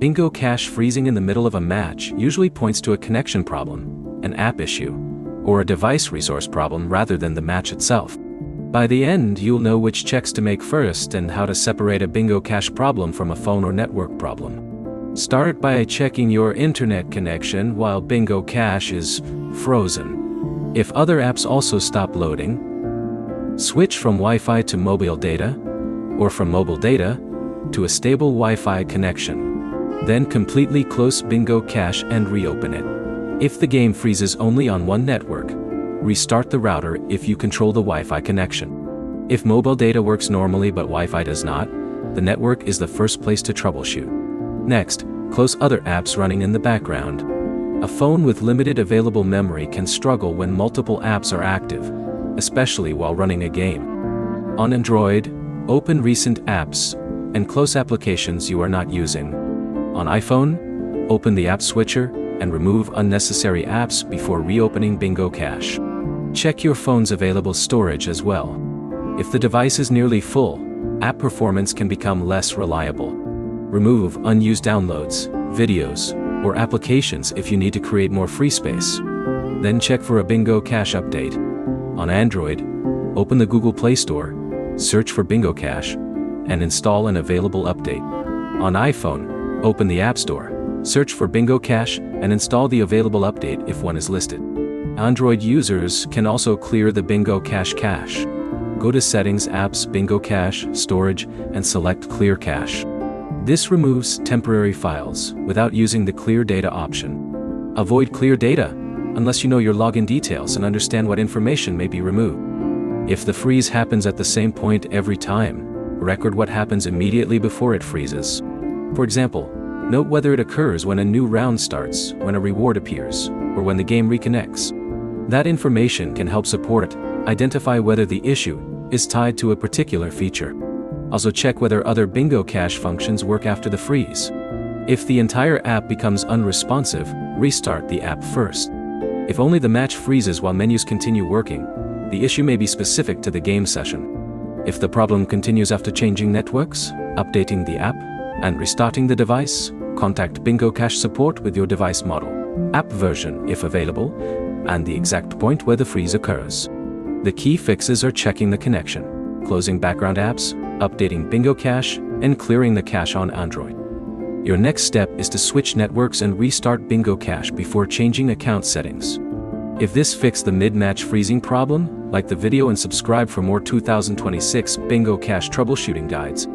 Bingo Cache freezing in the middle of a match usually points to a connection problem, an app issue, or a device resource problem rather than the match itself. By the end, you'll know which checks to make first and how to separate a Bingo Cache problem from a phone or network problem. Start by checking your internet connection while Bingo Cache is frozen. If other apps also stop loading, switch from Wi-Fi to mobile data, or from mobile data to a stable Wi-Fi connection. Then completely close Bingo Cache and reopen it. If the game freezes only on one network, restart the router if you control the Wi-Fi connection. If mobile data works normally but Wi-Fi does not, the network is the first place to troubleshoot. Next, close other apps running in the background. A phone with limited available memory can struggle when multiple apps are active, especially while running a game. On Android, open recent apps and close applications you are not using. On iPhone, open the app switcher and remove unnecessary apps before reopening Bingo Cache. Check your phone's available storage as well. If the device is nearly full, app performance can become less reliable. Remove unused downloads, videos, or applications if you need to create more free space. Then check for a Bingo Cache update. On Android, open the Google Play Store, search for Bingo Cache, and install an available update. On iPhone, open the App Store, search for Bingo Cache, and install the available update if one is listed. Android users can also clear the Bingo Cache cache. Go to Settings, Apps, Bingo Cache, Storage, and select Clear Cache. This removes temporary files without using the Clear Data option. Avoid clear data unless you know your login details and understand what information may be removed. If the freeze happens at the same point every time, record what happens immediately before it freezes. For example, note whether it occurs when a new round starts, when a reward appears, or when the game reconnects. That information can help support identify whether the issue is tied to a particular feature. Also check whether other Bingo Cache functions work after the freeze. If the entire app becomes unresponsive, restart the app first. If only the match freezes while menus continue working, the issue may be specific to the game session. If the problem continues after changing networks, updating the app, and restarting the device, contact Bingo Cache support with your device model, app version if available, and the exact point where the freeze occurs. The key fixes are checking the connection, closing background apps, updating Bingo Cache, and clearing the cache on Android. Your next step is to switch networks and restart Bingo Cache before changing account settings. If this fixed the mid-match freezing problem, like the video and subscribe for more 2026 Bingo Cache troubleshooting guides.